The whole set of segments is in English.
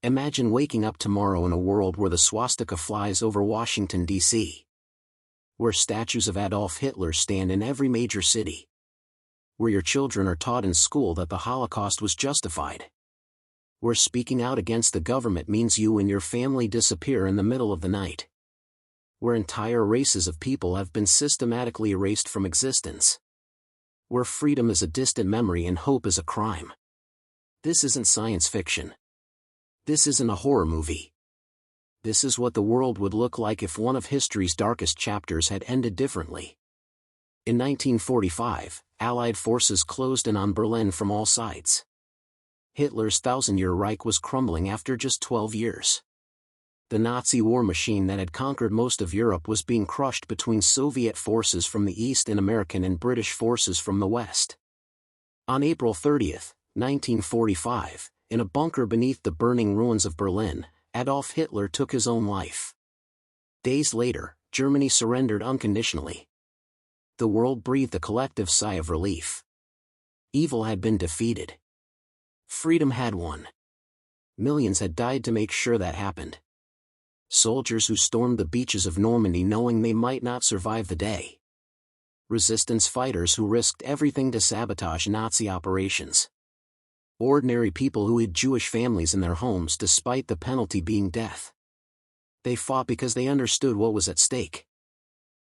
Imagine waking up tomorrow in a world where the swastika flies over Washington, D.C. Where statues of Adolf Hitler stand in every major city. Where your children are taught in school that the Holocaust was justified. Where speaking out against the government means you and your family disappear in the middle of the night. Where entire races of people have been systematically erased from existence. Where freedom is a distant memory and hope is a crime. This isn't science fiction. This isn't a horror movie. This is what the world would look like if one of history's darkest chapters had ended differently. In 1945, Allied forces closed in on Berlin from all sides. Hitler's thousand-year Reich was crumbling after just 12 years. The Nazi war machine that had conquered most of Europe was being crushed between Soviet forces from the east and American and British forces from the west. On April 30, 1945, in a bunker beneath the burning ruins of Berlin, Adolf Hitler took his own life. Days later, Germany surrendered unconditionally. The world breathed a collective sigh of relief. Evil had been defeated. Freedom had won. Millions had died to make sure that happened. Soldiers who stormed the beaches of Normandy knowing they might not survive the day. Resistance fighters who risked everything to sabotage Nazi operations. Ordinary people who hid Jewish families in their homes despite the penalty being death. They fought because they understood what was at stake.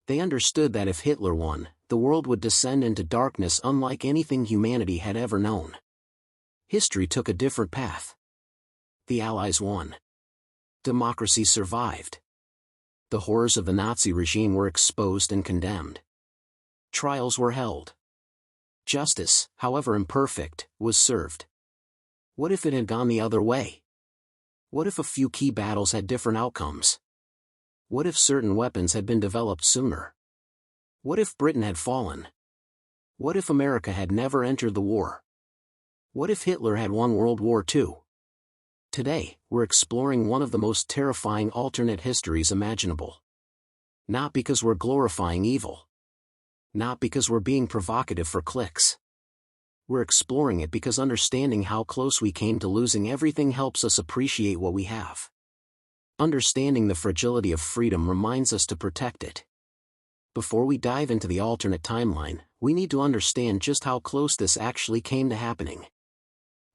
They understood that if Hitler won, the world would descend into darkness unlike anything humanity had ever known. History took a different path. The Allies won. Democracy survived. The horrors of the Nazi regime were exposed and condemned. Trials were held. Justice, however imperfect, was served. What if it had gone the other way? What if a few key battles had different outcomes? What if certain weapons had been developed sooner? What if Britain had fallen? What if America had never entered the war? What if Hitler had won World War II? Today, we're exploring one of the most terrifying alternate histories imaginable. Not because we're glorifying evil. Not because we're being provocative for clicks. We're exploring it because understanding how close we came to losing everything helps us appreciate what we have. Understanding the fragility of freedom reminds us to protect it. Before we dive into the alternate timeline, we need to understand just how close this actually came to happening.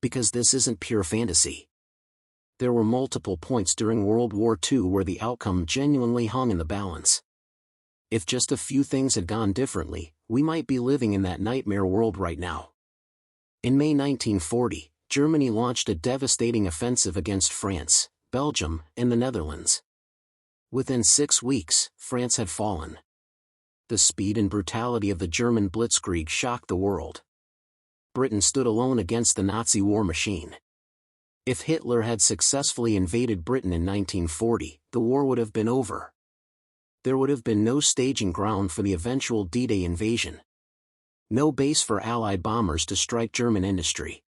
Because this isn't pure fantasy. There were multiple points during World War II where the outcome genuinely hung in the balance. If just a few things had gone differently, we might be living in that nightmare world right now. In May 1940, Germany launched a devastating offensive against France, Belgium, and the Netherlands. Within 6 weeks, France had fallen. The speed and brutality of the German blitzkrieg shocked the world. Britain stood alone against the Nazi war machine. If Hitler had successfully invaded Britain in 1940, the war would have been over. There would have been no staging ground for the eventual D-Day invasion. No base for Allied bombers to strike German industry.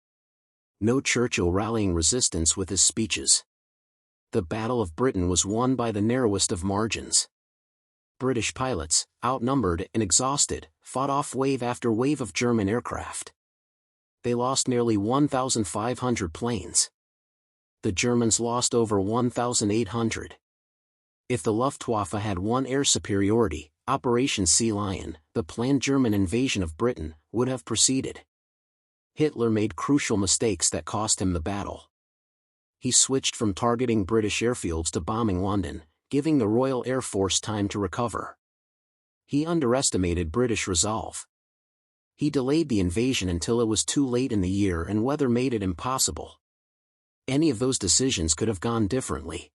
No Churchill rallying resistance with his speeches. The Battle of Britain was won by the narrowest of margins. British pilots, outnumbered and exhausted, fought off wave after wave of German aircraft. They lost nearly 1,500 planes. The Germans lost over 1,800. If the Luftwaffe had won air superiority, Operation Sea Lion, the planned German invasion of Britain, would have proceeded. Hitler made crucial mistakes that cost him the battle. He switched from targeting British airfields to bombing London, giving the Royal Air Force time to recover. He underestimated British resolve. He delayed the invasion until it was too late in the year and weather made it impossible. Any of those decisions could have gone differently.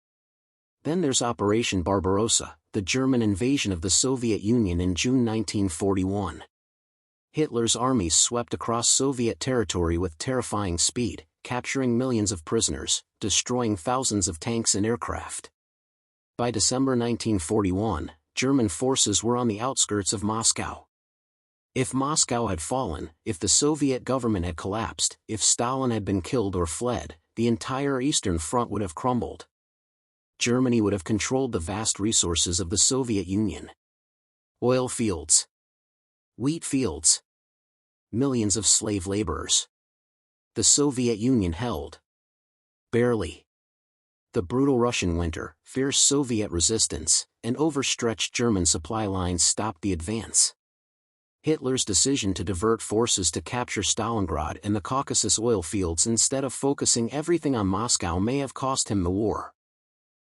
Then there's Operation Barbarossa, the German invasion of the Soviet Union in June 1941. Hitler's armies swept across Soviet territory with terrifying speed, capturing millions of prisoners, destroying thousands of tanks and aircraft. By December 1941, German forces were on the outskirts of Moscow. If Moscow had fallen, if the Soviet government had collapsed, if Stalin had been killed or fled, the entire Eastern Front would have crumbled. Germany would have controlled the vast resources of the Soviet Union. Oil fields. Wheat fields. Millions of slave laborers. The Soviet Union held. Barely. The brutal Russian winter, fierce Soviet resistance, and overstretched German supply lines stopped the advance. Hitler's decision to divert forces to capture Stalingrad and the Caucasus oil fields instead of focusing everything on Moscow may have cost him the war.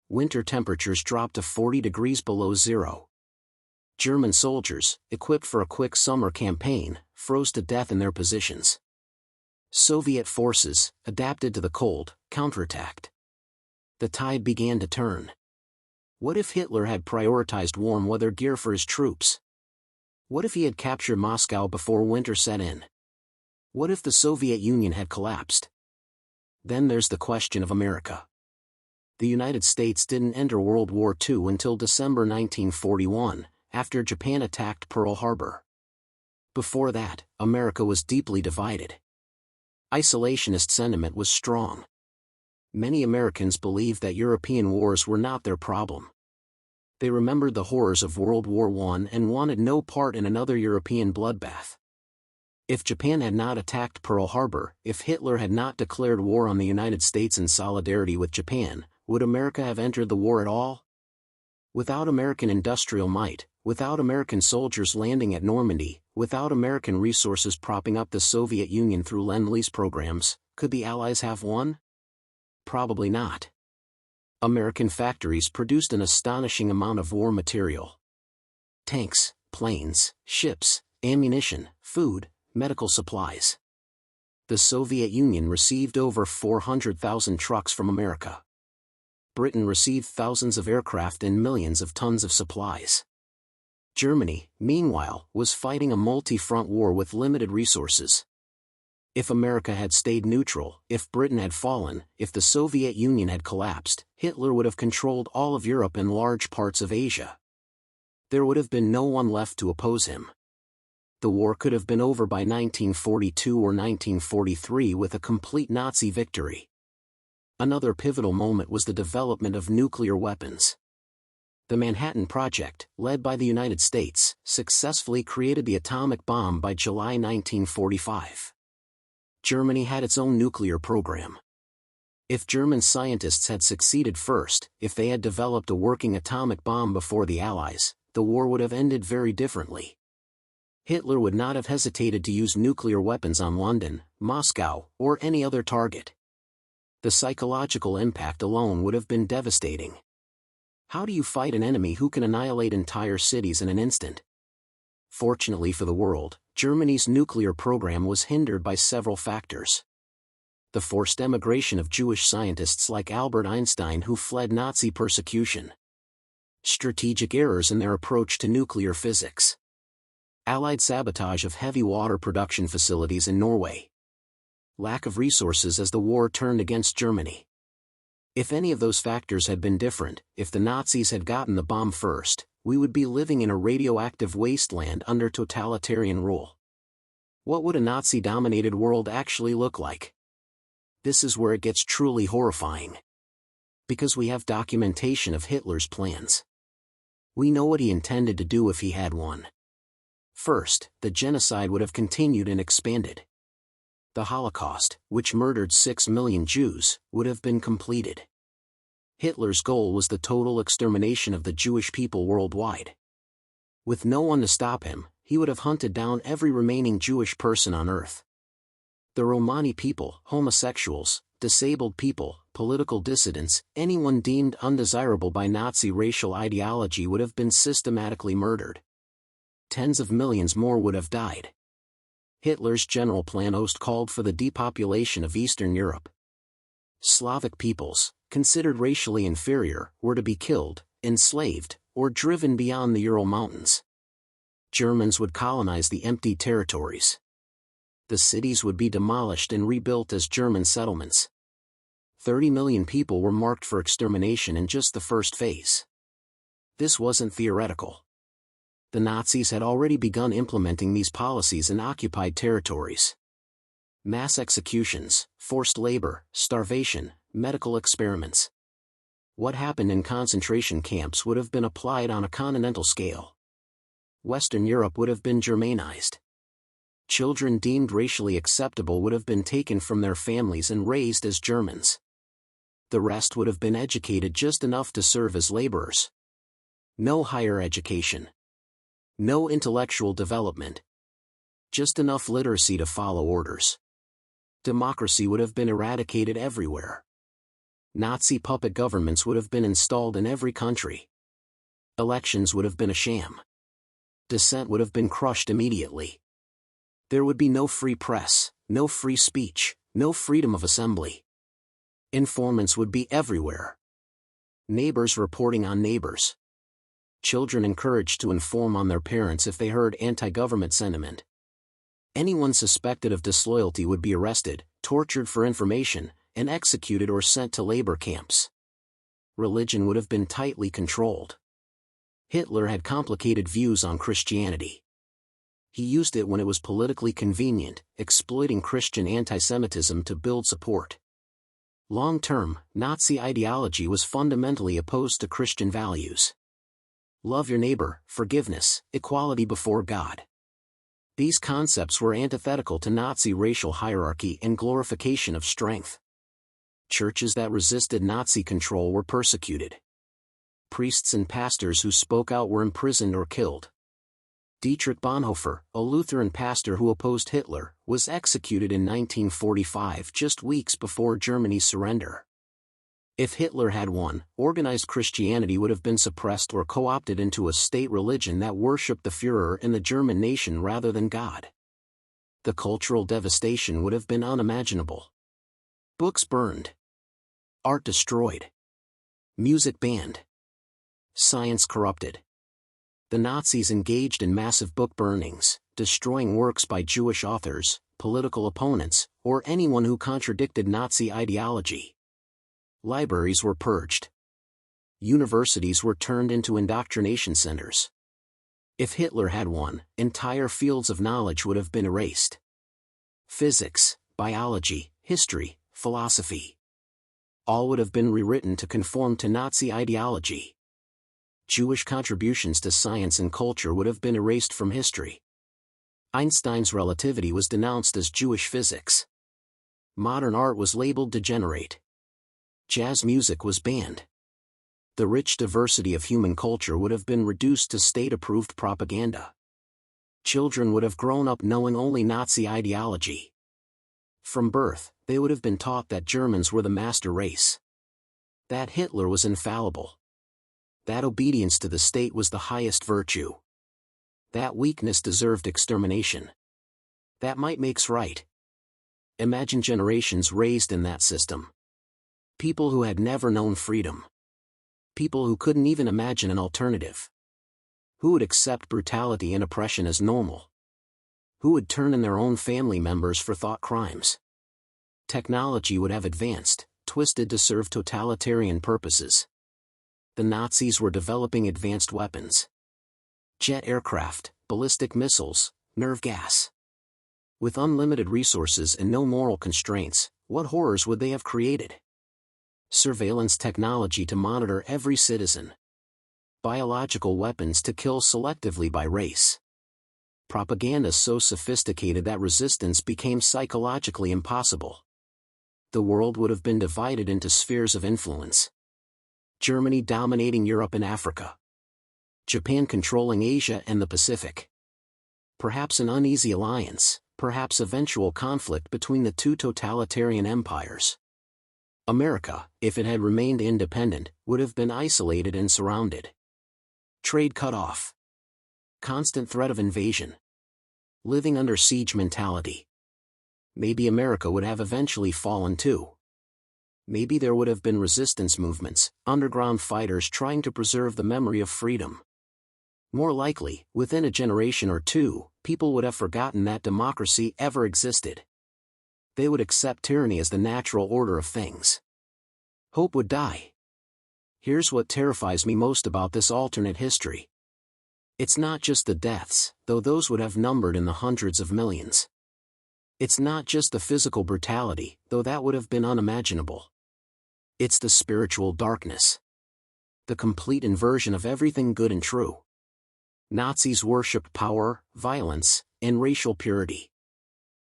Winter temperatures dropped to 40 degrees below zero. German soldiers, equipped for a quick summer campaign, froze to death in their positions. Soviet forces, adapted to the cold, counterattacked. The tide began to turn. What if Hitler had prioritized warm weather gear for his troops? What if he had captured Moscow before winter set in? What if the Soviet Union had collapsed? Then there's the question of America. The United States didn't enter World War II until December 1941, after Japan attacked Pearl Harbor. Before that, America was deeply divided. Isolationist sentiment was strong. Many Americans believed that European wars were not their problem. They remembered the horrors of World War I and wanted no part in another European bloodbath. If Japan had not attacked Pearl Harbor, if Hitler had not declared war on the United States in solidarity with Japan, would America have entered the war at all? Without American industrial might, without American soldiers landing at Normandy, without American resources propping up the Soviet Union through Lend-Lease programs, could the Allies have won? Probably not. American factories produced an astonishing amount of war material. Tanks, planes, ships, ammunition, food, medical supplies. The Soviet Union received over 400,000 trucks from America. Britain received thousands of aircraft and millions of tons of supplies. Germany, meanwhile, was fighting a multi-front war with limited resources. If America had stayed neutral, if Britain had fallen, if the Soviet Union had collapsed, Hitler would have controlled all of Europe and large parts of Asia. There would have been no one left to oppose him. The war could have been over by 1942 or 1943 with a complete Nazi victory. Another pivotal moment was the development of nuclear weapons. The Manhattan Project, led by the United States, successfully created the atomic bomb by July 1945. Germany had its own nuclear program. If German scientists had succeeded first, if they had developed a working atomic bomb before the Allies, the war would have ended very differently. Hitler would not have hesitated to use nuclear weapons on London, Moscow, or any other target. The psychological impact alone would have been devastating. How do you fight an enemy who can annihilate entire cities in an instant? Fortunately for the world, Germany's nuclear program was hindered by several factors. The forced emigration of Jewish scientists like Albert Einstein who fled Nazi persecution. Strategic errors in their approach to nuclear physics. Allied sabotage of heavy water production facilities in Norway. Lack of resources as the war turned against Germany. If any of those factors had been different, if the Nazis had gotten the bomb first, we would be living in a radioactive wasteland under totalitarian rule. What would a Nazi-dominated world actually look like? This is where it gets truly horrifying. Because we have documentation of Hitler's plans. We know what he intended to do if he had one. First, the genocide would have continued and expanded. The Holocaust, which murdered 6 million Jews, would have been completed. Hitler's goal was the total extermination of the Jewish people worldwide. With no one to stop him, he would have hunted down every remaining Jewish person on Earth. The Romani people, homosexuals, disabled people, political dissidents, anyone deemed undesirable by Nazi racial ideology would have been systematically murdered. Tens of millions more would have died. Hitler's general plan called for the depopulation of Eastern Europe. Slavic peoples, considered racially inferior, were to be killed, enslaved, or driven beyond the Ural Mountains. Germans would colonize the empty territories. The cities would be demolished and rebuilt as German settlements. 30 million people were marked for extermination in just the first phase. This wasn't theoretical. The Nazis had already begun implementing these policies in occupied territories. Mass executions, forced labor, starvation, medical experiments. What happened in concentration camps would have been applied on a continental scale. Western Europe would have been Germanized. Children deemed racially acceptable would have been taken from their families and raised as Germans. The rest would have been educated just enough to serve as laborers. No higher education. No intellectual development. Just enough literacy to follow orders. Democracy would have been eradicated everywhere. Nazi puppet governments would have been installed in every country. Elections would have been a sham. Dissent would have been crushed immediately. There would be no free press, no free speech, no freedom of assembly. Informants would be everywhere. Neighbors reporting on neighbors. Children encouraged to inform on their parents if they heard anti-government sentiment. Anyone suspected of disloyalty would be arrested, tortured for information, and executed or sent to labor camps. Religion would have been tightly controlled. Hitler had complicated views on Christianity. He used it when it was politically convenient, exploiting Christian anti-Semitism to build support. Long-term, Nazi ideology was fundamentally opposed to Christian values. Love your neighbor, forgiveness, equality before God. These concepts were antithetical to Nazi racial hierarchy and glorification of strength. Churches that resisted Nazi control were persecuted. Priests and pastors who spoke out were imprisoned or killed. Dietrich Bonhoeffer, a Lutheran pastor who opposed Hitler, was executed in 1945, just weeks before Germany's surrender. If Hitler had won, organized Christianity would have been suppressed or co-opted into a state religion that worshipped the Führer and the German nation rather than God. The cultural devastation would have been unimaginable. Books burned. Art destroyed. Music banned. Science corrupted. The Nazis engaged in massive book burnings, destroying works by Jewish authors, political opponents, or anyone who contradicted Nazi ideology. Libraries were purged. Universities were turned into indoctrination centers. If Hitler had won, entire fields of knowledge would have been erased. Physics, biology, history, philosophy. All would have been rewritten to conform to Nazi ideology. Jewish contributions to science and culture would have been erased from history. Einstein's relativity was denounced as Jewish physics. Modern art was labeled degenerate. Jazz music was banned. The rich diversity of human culture would have been reduced to state-approved propaganda. Children would have grown up knowing only Nazi ideology. From birth, they would have been taught that Germans were the master race. That Hitler was infallible. That obedience to the state was the highest virtue. That weakness deserved extermination. That might makes right. Imagine generations raised in that system. People who had never known freedom. People who couldn't even imagine an alternative. Who would accept brutality and oppression as normal? Who would turn in their own family members for thought crimes? Technology would have advanced, twisted to serve totalitarian purposes. The Nazis were developing advanced weapons. Jet aircraft, ballistic missiles, nerve gas. With unlimited resources and no moral constraints, what horrors would they have created? Surveillance technology to monitor every citizen. Biological weapons to kill selectively by race. Propaganda so sophisticated that resistance became psychologically impossible. The world would have been divided into spheres of influence. Germany dominating Europe and Africa. Japan controlling Asia and the Pacific. Perhaps an uneasy alliance, perhaps eventual conflict between the two totalitarian empires. America, if it had remained independent, would have been isolated and surrounded. Trade cut off. Constant threat of invasion. Living under siege mentality. Maybe America would have eventually fallen too. Maybe there would have been resistance movements, underground fighters trying to preserve the memory of freedom. More likely, within a generation or two, people would have forgotten that democracy ever existed. They would accept tyranny as the natural order of things. Hope would die. Here's what terrifies me most about this alternate history. It's not just the deaths, though those would have numbered in the hundreds of millions. It's not just the physical brutality, though that would have been unimaginable. It's the spiritual darkness. The complete inversion of everything good and true. Nazis worshipped power, violence, and racial purity.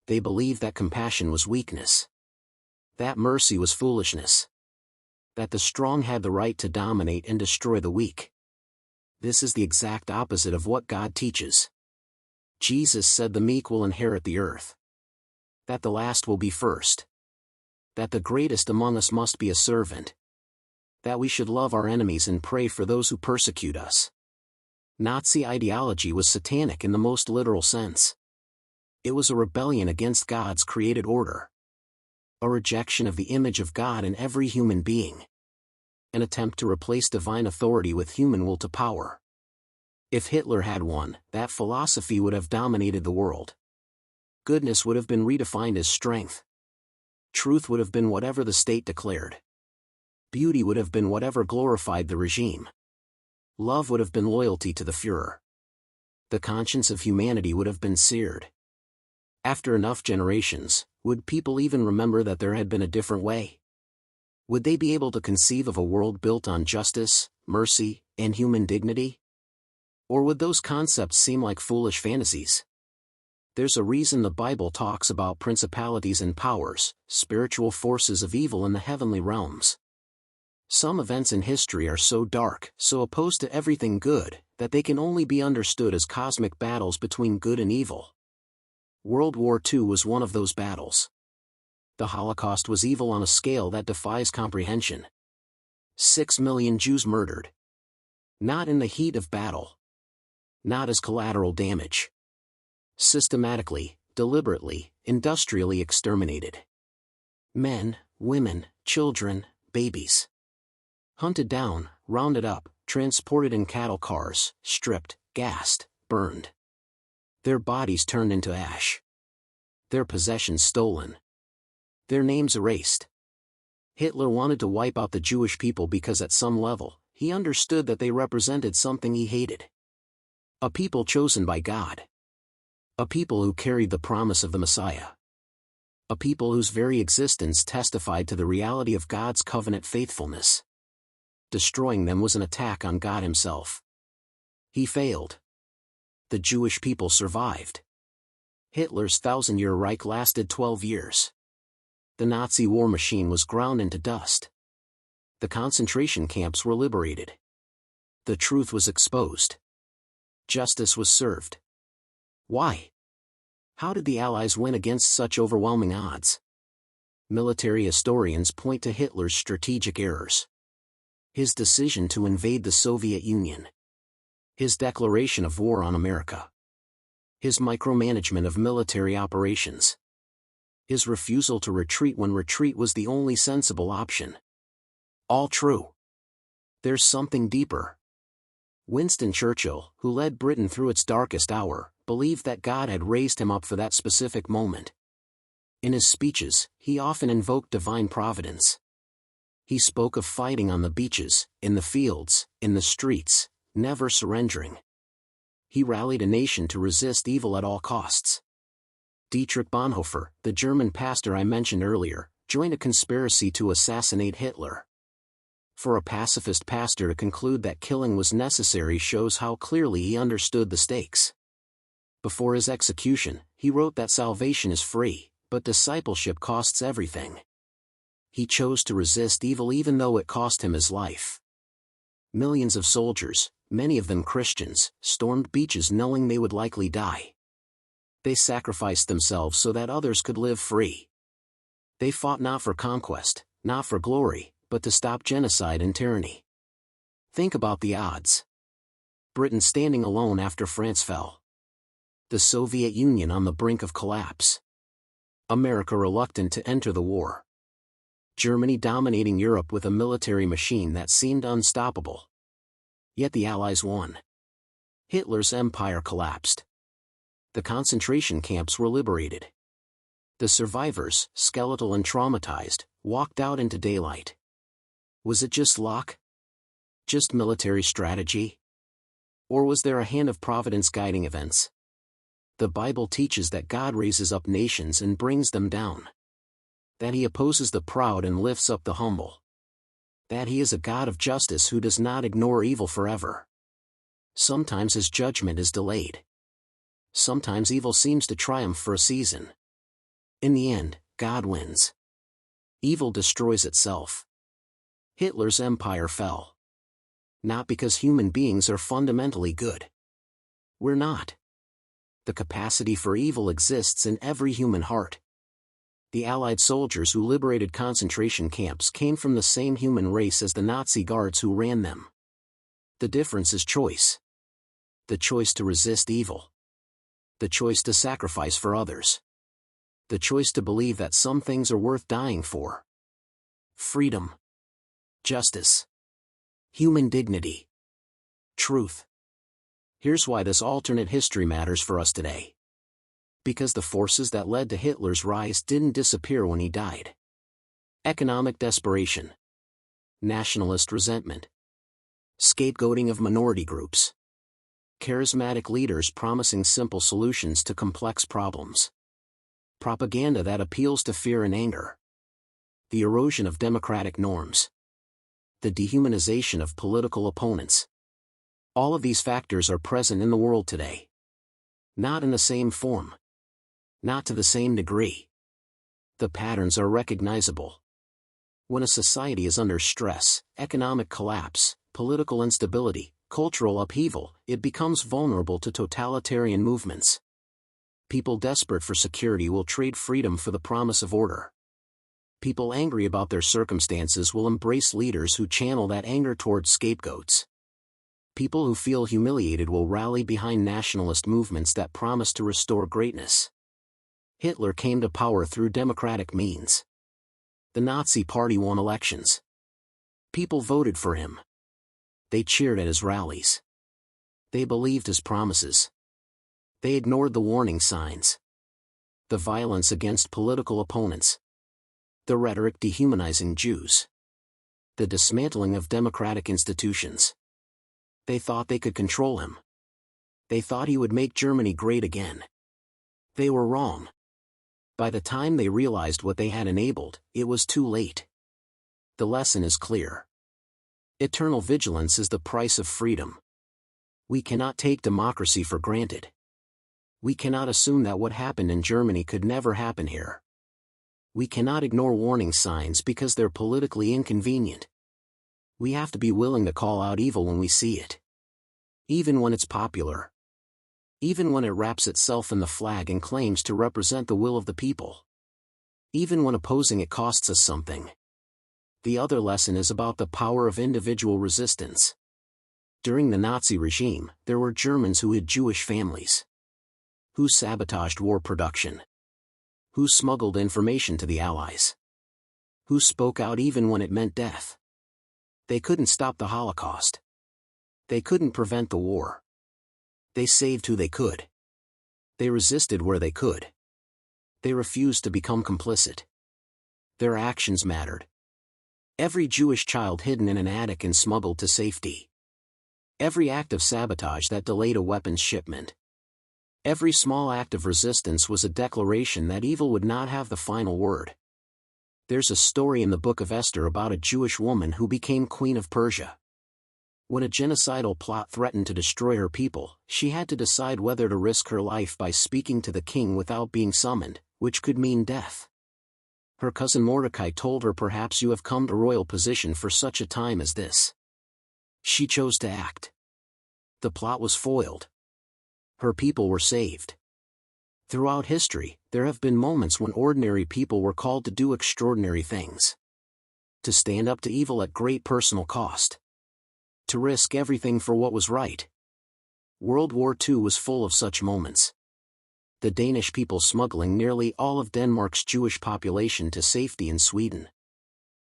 They believed that compassion was weakness. That mercy was foolishness. That the strong had the right to dominate and destroy the weak. This is the exact opposite of what God teaches. Jesus said the meek will inherit the earth. That the last will be first. That the greatest among us must be a servant. That we should love our enemies and pray for those who persecute us. Nazi ideology was satanic in the most literal sense. It was a rebellion against God's created order. A rejection of the image of God in every human being. An attempt to replace divine authority with human will to power. If Hitler had won, that philosophy would have dominated the world. Goodness would have been redefined as strength. Truth would have been whatever the state declared. Beauty would have been whatever glorified the regime. Love would have been loyalty to the Führer. The conscience of humanity would have been seared. After enough generations, would people even remember that there had been a different way? Would they be able to conceive of a world built on justice, mercy, and human dignity? Or would those concepts seem like foolish fantasies? There's a reason the Bible talks about principalities and powers, spiritual forces of evil in the heavenly realms. Some events in history are so dark, so opposed to everything good, that they can only be understood as cosmic battles between good and evil. World War II was one of those battles. The Holocaust was evil on a scale that defies comprehension. 6 million Jews murdered. Not in the heat of battle. Not as collateral damage. Systematically, deliberately, industrially exterminated. Men, women, children, babies. Hunted down, rounded up, transported in cattle cars, stripped, gassed, burned. Their bodies turned into ash. Their possessions stolen. Their names erased. Hitler wanted to wipe out the Jewish people because at some level, he understood that they represented something he hated. A people chosen by God. A people who carried the promise of the Messiah. A people whose very existence testified to the reality of God's covenant faithfulness. Destroying them was an attack on God himself. He failed. The Jewish people survived. Hitler's 1,000-year Reich lasted 12 years. The Nazi war machine was ground into dust. The concentration camps were liberated. The truth was exposed. Justice was served. Why? How did the Allies win against such overwhelming odds? Military historians point to Hitler's strategic errors. His decision to invade the Soviet Union. His declaration of war on America. His micromanagement of military operations. His refusal to retreat when retreat was the only sensible option. All true. There's something deeper. Winston Churchill, who led Britain through its darkest hour, believed that God had raised him up for that specific moment. In his speeches, he often invoked divine providence. He spoke of fighting on the beaches, in the fields, in the streets, never surrendering. He rallied a nation to resist evil at all costs. Dietrich Bonhoeffer, the German pastor I mentioned earlier, joined a conspiracy to assassinate Hitler. For a pacifist pastor to conclude that killing was necessary shows how clearly he understood the stakes. Before his execution, he wrote that salvation is free, but discipleship costs everything. He chose to resist evil even though it cost him his life. Millions of soldiers, many of them Christians, stormed beaches knowing they would likely die. They sacrificed themselves so that others could live free. They fought not for conquest, not for glory, but to stop genocide and tyranny. Think about the odds. Britain standing alone after France fell. The Soviet Union on the brink of collapse. America reluctant to enter the war. Germany dominating Europe with a military machine that seemed unstoppable. Yet the Allies won. Hitler's empire collapsed. The concentration camps were liberated. The survivors, skeletal and traumatized, walked out into daylight. Was it just luck? Just military strategy? Or was there a hand of providence guiding events? The Bible teaches that God raises up nations and brings them down. That he opposes the proud and lifts up the humble. That he is a God of justice who does not ignore evil forever. Sometimes his judgment is delayed. Sometimes evil seems to triumph for a season. In the end, God wins. Evil destroys itself. Hitler's empire fell. Not because human beings are fundamentally good. We're not. The capacity for evil exists in every human heart. The Allied soldiers who liberated concentration camps came from the same human race as the Nazi guards who ran them. The difference is choice. The choice to resist evil. The choice to sacrifice for others. The choice to believe that some things are worth dying for. Freedom. Justice. Human dignity. Truth. Here's why this alternate history matters for us today. Because the forces that led to Hitler's rise didn't disappear when he died. Economic desperation. Nationalist resentment. Scapegoating of minority groups. Charismatic leaders promising simple solutions to complex problems. Propaganda that appeals to fear and anger. The erosion of democratic norms. The dehumanization of political opponents. All of these factors are present in the world today. Not in the same form. Not to the same degree. The patterns are recognizable. When a society is under stress, economic collapse, political instability, cultural upheaval, it becomes vulnerable to totalitarian movements. People desperate for security will trade freedom for the promise of order. People angry about their circumstances will embrace leaders who channel that anger towards scapegoats. People who feel humiliated will rally behind nationalist movements that promise to restore greatness. Hitler came to power through democratic means. The Nazi Party won elections. People voted for him. They cheered at his rallies. They believed his promises. They ignored the warning signs. The violence against political opponents. The rhetoric dehumanizing Jews. The dismantling of democratic institutions. They thought they could control him. They thought he would make Germany great again. They were wrong. By the time they realized what they had enabled, it was too late. The lesson is clear. Eternal vigilance is the price of freedom. We cannot take democracy for granted. We cannot assume that what happened in Germany could never happen here. We cannot ignore warning signs because they're politically inconvenient. We have to be willing to call out evil when we see it. Even when it's popular. Even when it wraps itself in the flag and claims to represent the will of the people. Even when opposing it costs us something. The other lesson is about the power of individual resistance. During the Nazi regime, there were Germans who hid Jewish families. Who sabotaged war production. Who smuggled information to the Allies. Who spoke out even when it meant death. They couldn't stop the Holocaust. They couldn't prevent the war. They saved who they could. They resisted where they could. They refused to become complicit. Their actions mattered. Every Jewish child hidden in an attic and smuggled to safety. Every act of sabotage that delayed a weapons shipment. Every small act of resistance was a declaration that evil would not have the final word. There's a story in the Book of Esther about a Jewish woman who became Queen of Persia. When a genocidal plot threatened to destroy her people, she had to decide whether to risk her life by speaking to the king without being summoned, which could mean death. Her cousin Mordecai told her, perhaps you have come to royal position for such a time as this. She chose to act. The plot was foiled. Her people were saved. Throughout history, there have been moments when ordinary people were called to do extraordinary things. To stand up to evil at great personal cost. To risk everything for what was right. World War II was full of such moments. The Danish people smuggling nearly all of Denmark's Jewish population to safety in Sweden.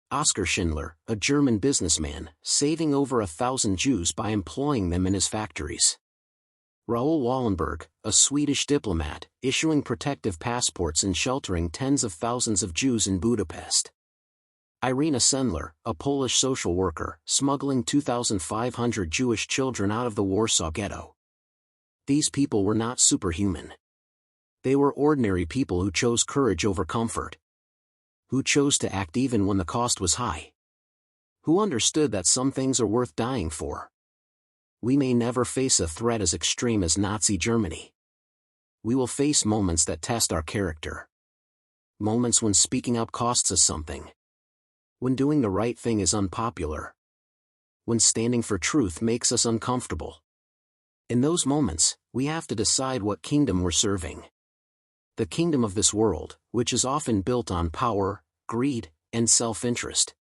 Oskar Schindler, a German businessman, saving over 1,000 Jews by employing them in his factories. Raoul Wallenberg, a Swedish diplomat, issuing protective passports and sheltering tens of thousands of Jews in Budapest. Irina Sendler, a Polish social worker, smuggling 2,500 Jewish children out of the Warsaw Ghetto. These people were not superhuman. They were ordinary people who chose courage over comfort. Who chose to act even when the cost was high. Who understood that some things are worth dying for. We may never face a threat as extreme as Nazi Germany. We will face moments that test our character. Moments when speaking up costs us something. When doing the right thing is unpopular. When standing for truth makes us uncomfortable. In those moments, we have to decide what kingdom we're serving. The kingdom of this world, which is often built on power, greed, and self-interest.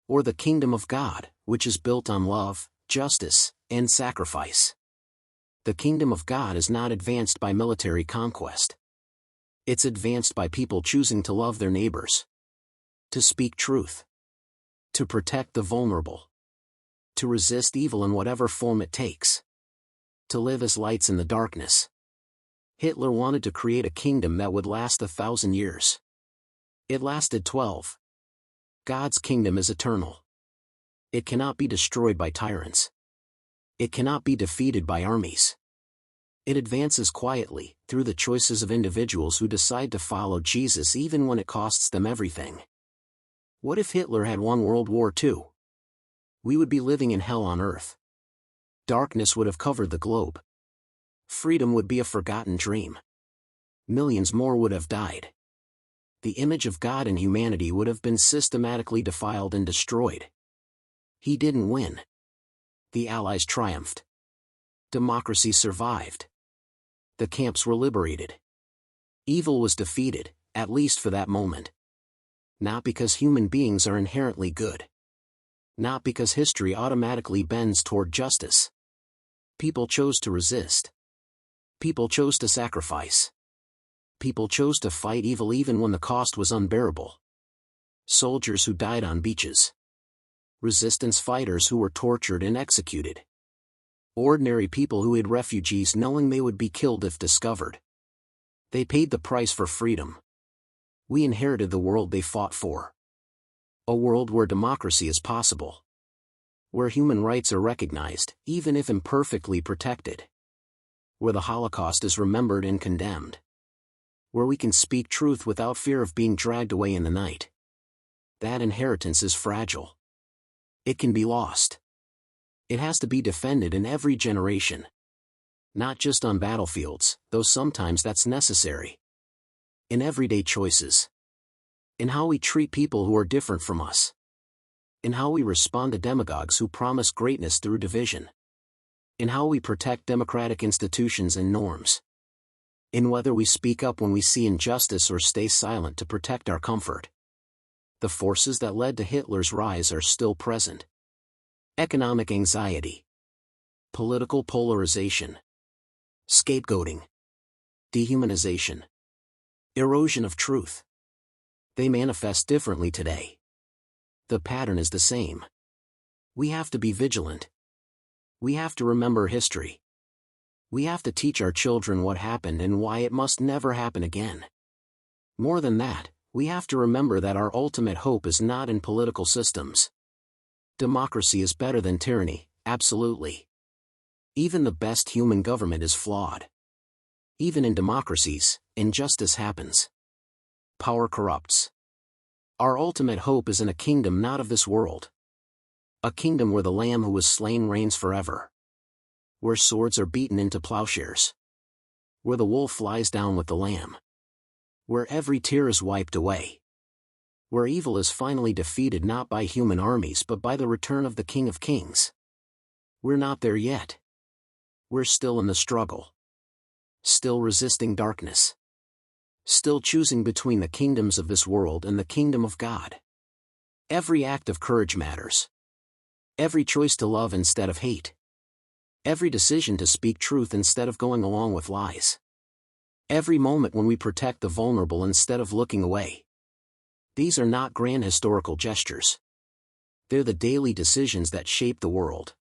Or the kingdom of God, which is built on love, justice, and sacrifice. The kingdom of God is not advanced by military conquest. It's advanced by people choosing to love their neighbors. To speak truth. To protect the vulnerable. To resist evil in whatever form it takes. To live as lights in the darkness. Hitler wanted to create a kingdom that would last 1,000 years. It lasted 12. God's kingdom is eternal. It cannot be destroyed by tyrants. It cannot be defeated by armies. It advances quietly, through the choices of individuals who decide to follow Jesus even when it costs them everything. What if Hitler had won World War II? We would be living in hell on earth. Darkness would have covered the globe. Freedom would be a forgotten dream. Millions more would have died. The image of God in humanity would have been systematically defiled and destroyed. He didn't win. The Allies triumphed. Democracy survived. The camps were liberated. Evil was defeated, at least for that moment. Not because human beings are inherently good. Not because history automatically bends toward justice. People chose to resist. People chose to sacrifice. People chose to fight evil even when the cost was unbearable. Soldiers who died on beaches. Resistance fighters who were tortured and executed. Ordinary people who hid refugees knowing they would be killed if discovered. They paid the price for freedom. We inherited the world they fought for. A world where democracy is possible. Where human rights are recognized, even if imperfectly protected. Where the Holocaust is remembered and condemned. Where we can speak truth without fear of being dragged away in the night. That inheritance is fragile. It can be lost. It has to be defended in every generation. Not just on battlefields, though sometimes that's necessary. In everyday choices. In how we treat people who are different from us. In how we respond to demagogues who promise greatness through division. In how we protect democratic institutions and norms. In whether we speak up when we see injustice or stay silent to protect our comfort. The forces that led to Hitler's rise are still present. Economic anxiety. Political polarization. Scapegoating. Dehumanization. Erosion of truth. They manifest differently today. The pattern is the same. We have to be vigilant. We have to remember history. We have to teach our children what happened and why it must never happen again. More than that, we have to remember that our ultimate hope is not in political systems. Democracy is better than tyranny, absolutely. Even the best human government is flawed. Even in democracies, injustice happens. Power corrupts. Our ultimate hope is in a kingdom not of this world. A kingdom where the Lamb who was slain reigns forever. Where swords are beaten into plowshares. Where the wolf lies down with the lamb. Where every tear is wiped away. Where evil is finally defeated not by human armies but by the return of the King of Kings. We're not there yet. We're still in the struggle. Still resisting darkness. Still choosing between the kingdoms of this world and the kingdom of God. Every act of courage matters. Every choice to love instead of hate. Every decision to speak truth instead of going along with lies. Every moment when we protect the vulnerable instead of looking away. These are not grand historical gestures. They're the daily decisions that shape the world.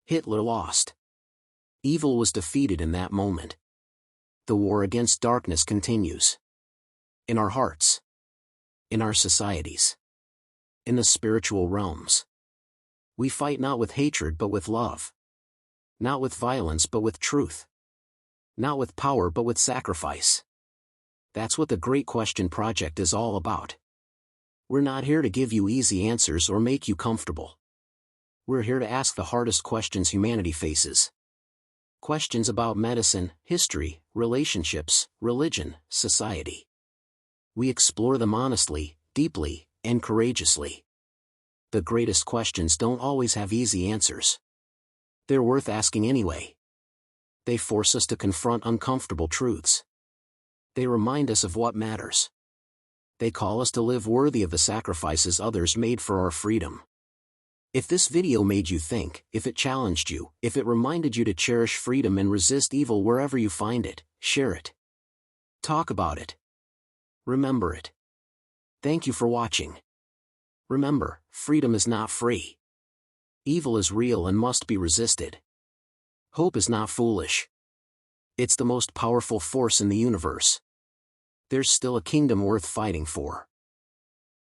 Hitler lost. Evil was defeated in that moment. The war against darkness continues. In our hearts. In our societies. In the spiritual realms. We fight not with hatred but with love. Not with violence but with truth. Not with power but with sacrifice. That's what the Great Question Project is all about. We're not here to give you easy answers or make you comfortable. We're here to ask the hardest questions humanity faces. Questions about medicine, history, relationships, religion, society. We explore them honestly, deeply, and courageously. The greatest questions don't always have easy answers. They're worth asking anyway. They force us to confront uncomfortable truths. They remind us of what matters. They call us to live worthy of the sacrifices others made for our freedom. If this video made you think, if it challenged you, if it reminded you to cherish freedom and resist evil wherever you find it, share it. Talk about it. Remember it. Thank you for watching. Remember, freedom is not free. Evil is real and must be resisted. Hope is not foolish. It's the most powerful force in the universe. There's still a kingdom worth fighting for.